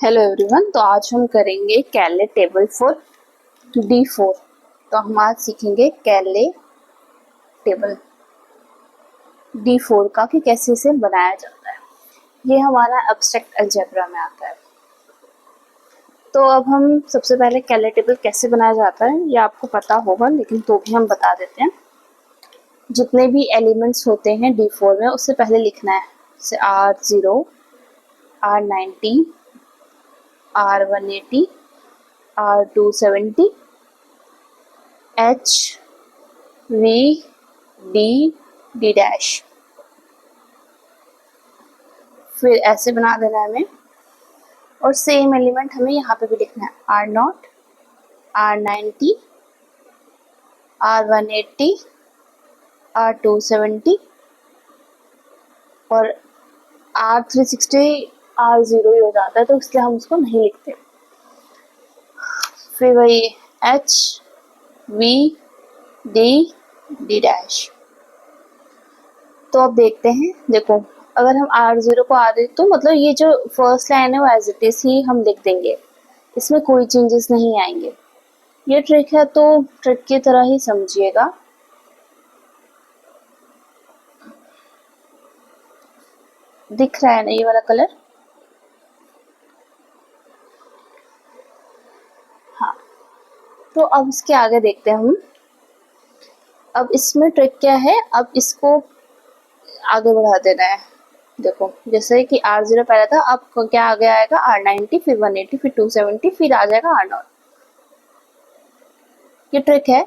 Hello everyone. तो आज हम करेंगे कैले टेबल फॉर D4। तो हम आज सीखेंगे कैले टेबल D4 का कि कैसे इसे बनाया जाता है। ये हमारा एब्स्ट्रैक्ट अलजेब्रा में आता है। तो अब हम सबसे पहले कैले टेबल कैसे बनाया जाता है ये आपको पता होगा, लेकिन तो भी हम बता देते हैं। जितने भी एलिमेंट्स होते हैं D4 में उससे पहले लिखना है, जैसे R0, R90, R180, R270, H, V, D, D dash. फिर ऐसे बना देना है हमें, और सेम एलिमेंट हमें यहाँ पे भी लिखना है, R0, R90, R180, R270 और R360 R0 ही हो जाता है, तो इसलिए हम उसको नहीं लिखते। फिर वही H, V, D, D dash. तो अब देखते हैं, देखो अगर हम R0 को आधे, तो मतलब ये जो फर्स्ट लाइन है वो एज इट इज ही हम लिख देंगे, इसमें कोई चेंजेस नहीं आएंगे। ये ट्रिक है तो ट्रिक की तरह ही समझिएगा। दिख रहा है ना ये वाला कलर? हाँ, तो अब इसके आगे देखते हैं हम। अब इसमें ट्रिक क्या है, अब इसको आगे बढ़ा देना है। देखो जैसे कि R0 पहले था, अब क्या आगे आएगा, R90, फिर 180, फिर 270, फिर आ जाएगा R0। ये ट्रिक है।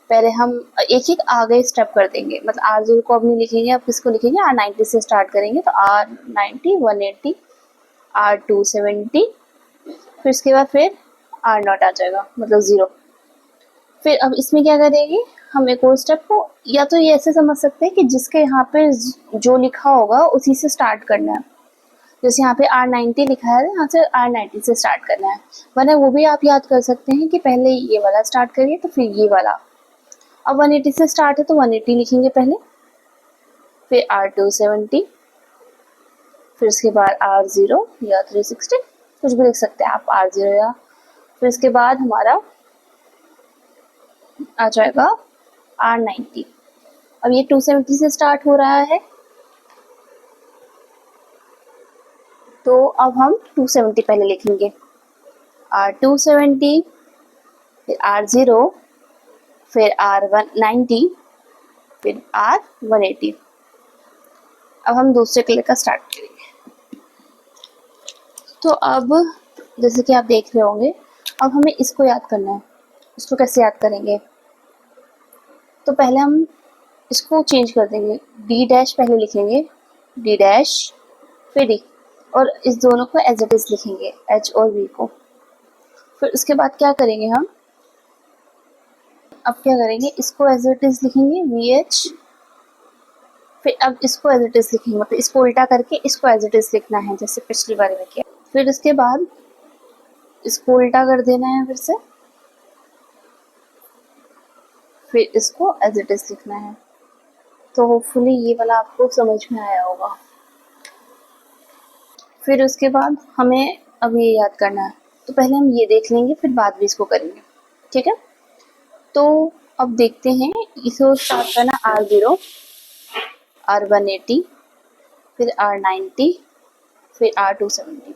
पहले हम एक एक आगे स्टेप कर देंगे, मतलब R0 को अब नहीं लिखेंगे, अब किसको लिखेंगे, R90 से स्टार्ट करेंगे। तो R90, 180, R270, फिर उसके बाद फिर R0 आ जाएगा, मतलब 0। फिर अब इसमें क्या करेंगे हम, एक और स्टेप को या तो ये ऐसे समझ सकते हैं कि जिसके यहाँ पे जो लिखा होगा उसी से स्टार्ट करना है। जैसे यहाँ पे R90 लिखा है, यहाँ से R90 से स्टार्ट करना है। वरना वो भी आप याद कर सकते हैं कि पहले ये वाला स्टार्ट करिए तो फिर ये वाला। अब 180 से स्टार्ट है तो 180 लिखेंगे पहले, फिर R270, फिर उसके बाद R0 या 360, कुछ भी लिख सकते हैं आप, R0 या। फिर उसके बाद हमारा आ जाएगा R90। अब ये 270 से स्टार्ट हो रहा है, तो अब हम 270 पहले लिखेंगे, R270, फिर R0, फिर R190, फिर R180। अब हम दूसरे कलर का स्टार्ट करेंगे। तो अब जैसे कि आप देख रहे होंगे, अब हमें इसको याद करना है। इसको कैसे याद करेंगे, तो पहले हम इसको चेंज कर देंगे, D डैश पहले लिखेंगे, D डैश, फिर D, और इस दोनों को एज इट इज लिखेंगे, H और V को। फिर उसके बाद क्या करेंगे हम, अब क्या करेंगे, इसको एज इट इज लिखेंगे VH, फिर अब इसको एज इट इज लिखेंगे, मतलब इसको उल्टा करके इसको एज इट इज लिखना है जैसे पिछली बार में किया। फिर उसके बाद इसको उल्टा कर देना है फिर से, फिर इसको एज इट इज लिखना है। तो होपफुली ये वाला आपको समझ में आया होगा। फिर उसके बाद हमें अब ये याद करना है, तो पहले हम ये देख लेंगे, फिर बाद में इसको करेंगे, ठीक है। तो अब देखते हैं, इसको स्टार्ट करना R0, R180, फिर R90, फिर R270।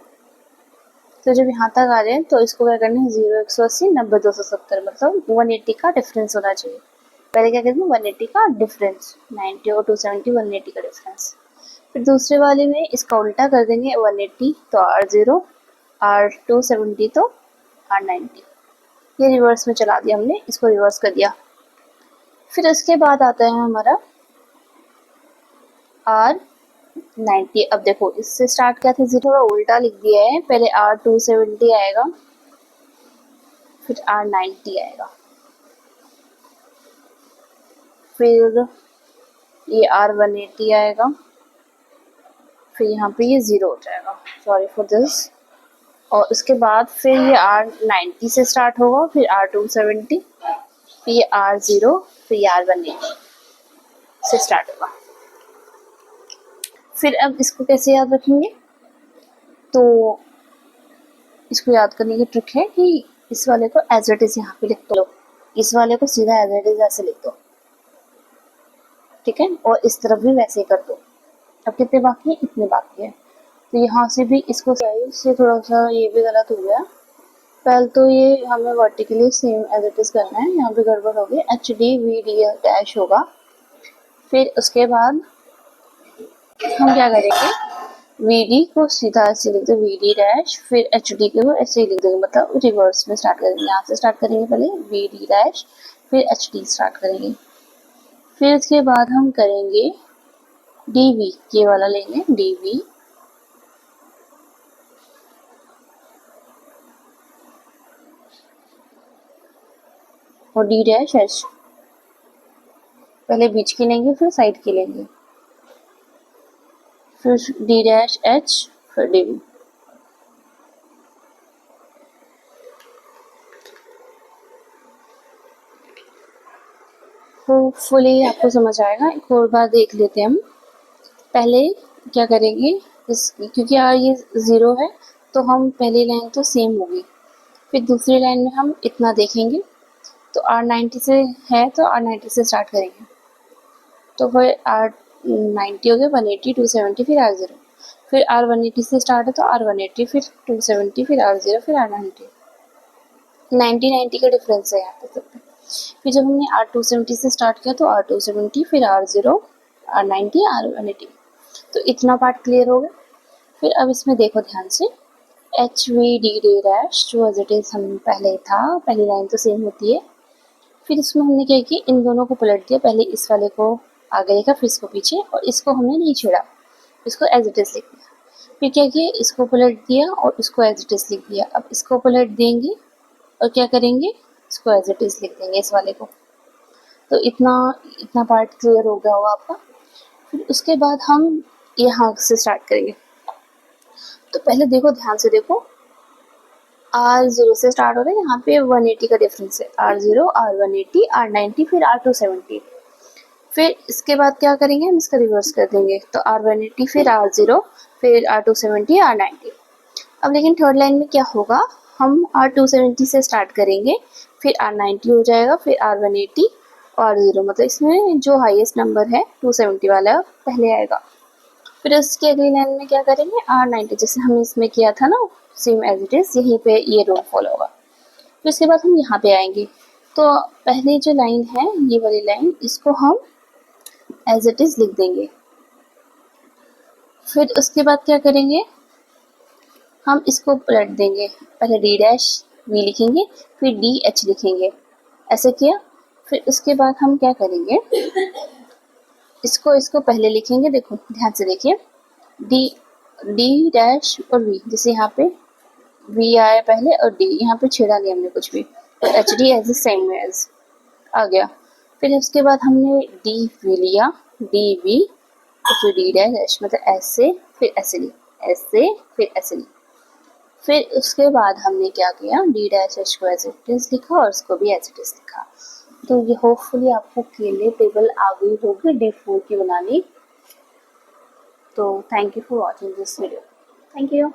तो जब यहाँ तक आ जाए तो इसको क्या करना है, 0, 180, 90, 270, मतलब 180 का डिफरेंस होना चाहिए। पहले क्या करते हैं, 180 का डिफरेंस, 90 और 270, 180 का डिफरेंस। फिर दूसरे वाले में इसका उल्टा कर देंगे, 180 तो R0, R270 तो R90। ये रिवर्स में चला दिया हमने, इसको रिवर्स कर दिया। फिर इसके बाद आता है हमारा R90। अब देखो इससे स्टार्ट किया था 0 का उल्टा लिख दिया है, पहले R270 आएगा, फिर R90 आएगा, फिर ये R180 आएगा, फिर यहाँ पे ये 0 हो जाएगा, सॉरी फॉर दिस। और उसके बाद फिर ये R90 से स्टार्ट होगा, फिर R270, फिर ये R0, फिर ये R180 से स्टार्ट होगा। फिर अब इसको कैसे याद रखेंगे, तो इसको याद करने की ट्रिक है कि इस वाले को एज इट इज यहाँ पे लिख दो, इस वाले को सीधा एज इट इज ऐसे लिख दो, ठीक है, और इस तरफ भी वैसे ही कर दो। अब कितने बाकी है, इतने बाकी है। तो यहाँ से भी इसको से थोड़ा सा ये भी गलत हो गया। पहले तो ये हमें vertically same as it is करना है, यहाँ पे गड़बड़ हो गई, H D V D dash होगा। फिर उसके बाद हम क्या करेंगे, वी डी को सीधा ऐसे लिख दो वी डी डैश, फिर एच डी को ऐसे ही लिख देंगे, मतलब रिवर्स में स्टार्ट करेंगे। यहाँ से स्टार्ट करेंगे पहले वी डी डैश, फिर एच डी स्टार्ट करेंगे। फिर उसके बाद हम करेंगे डी वी, ये वाला लेंगे डी वी, और डी डैश एच, पहले बीच की लेंगे फिर साइड की लेंगे, फिर डी डैश एच, फिर डी वी। होपफुली आपको समझ आएगा। एक और बार देख लेते हैं हम। पहले क्या करेंगे, इस क्योंकि यार ये 0 है तो हम पहली लाइन तो सेम होगी, फिर दूसरी लाइन में हम इतना देखेंगे, तो R90 से है तो R90 से स्टार्ट करेंगे, तो फिर R90 हो गया 180 270 फिर R0, फिर R180 से स्टार्ट है तो R180 फिर 270 फिर R0 फिर R90, 90 का डिफरेंस है यहाँ पे सब। फिर जब हमने R270 से स्टार्ट किया तो R270 फिर R0 R90 R180, तो इतना पार्ट क्लियर हो गया। फिर अब इसमें देखो ध्यान से, H we D D dash जो एज इट इज हम पहले था, पहली लाइन तो सेम होती है। फिर इसमें हमने क्या किया, इन दोनों को पलट दिया, पहले इस वाले को आगे लिखा फिर इसको पीछे, और इसको हमने नहीं छेड़ा, इसको एज इट इज लिख दिया। फिर क्या किया, इसको पलट दिया और इसको एज इट इज लिख दिया। अब इसको पलट देंगे और क्या करेंगे, इसको एज इट इज लिख देंगे इस वाले को। तो इतना पार्ट क्लियर हो गया होगा आपका। फिर उसके बाद हम यहाँ से स्टार्ट करेंगे। तो पहले देखो ध्यान से देखो, R0 से स्टार्ट हो रहा है, यहाँ पे 180 का डिफरेंस है, R0 R180 R90 फिर R270। फिर इसके बाद क्या करेंगे, हम इसका रिवर्स कर देंगे, तो R180 फिर R0 फिर R270 R90। अब लेकिन थर्ड लाइन में क्या होगा, हम R270 से स्टार्ट करेंगे, फिर R90 हो जाएगा, फिर R180 और R0, मतलब इसमें जो हाईएस्ट नंबर है 270 वाला पहले आएगा। फिर उसकी अगली लाइन में क्या करेंगे, R90 जैसे हमने इसमें किया था ना, सेम एज इट इज यहीं पे ये रूल फॉलो होगा। फिर उसके बाद हम यहाँ पे आएंगे, तो पहले जो लाइन है ये वाली लाइन, इसको हम एज इट इज लिख देंगे। फिर उसके बाद क्या करेंगे, हम इसको पलट देंगे, पहले डी डैश वी लिखेंगे फिर डी एच लिखेंगे, ऐसे किया। फिर उसके बाद हम क्या करेंगे, इसको पहले लिखेंगे, देखो ध्यान से देखिए, डी डैश और वी, जैसे यहाँ पे वी आया पहले और डी, यहाँ पे छेड़ा नहीं हमने कुछ भी, तो H D as same as आ गया। फिर उसके बाद हमने डी वी लिया, डी वी तो फिर डी डैश, मतलब ऐसे फिर ऐसे ली, ऐसे फिर ऐसे ली। फिर उसके बाद हमने क्या किया, डी डैश एच को एज इट इज लिखा और उसको भी एज इट इज लिखा। तो ये होपफुली आपको क्लियर टेबल आ गई होगी D4 की बनानी। तो thank you for watching this video, thank you.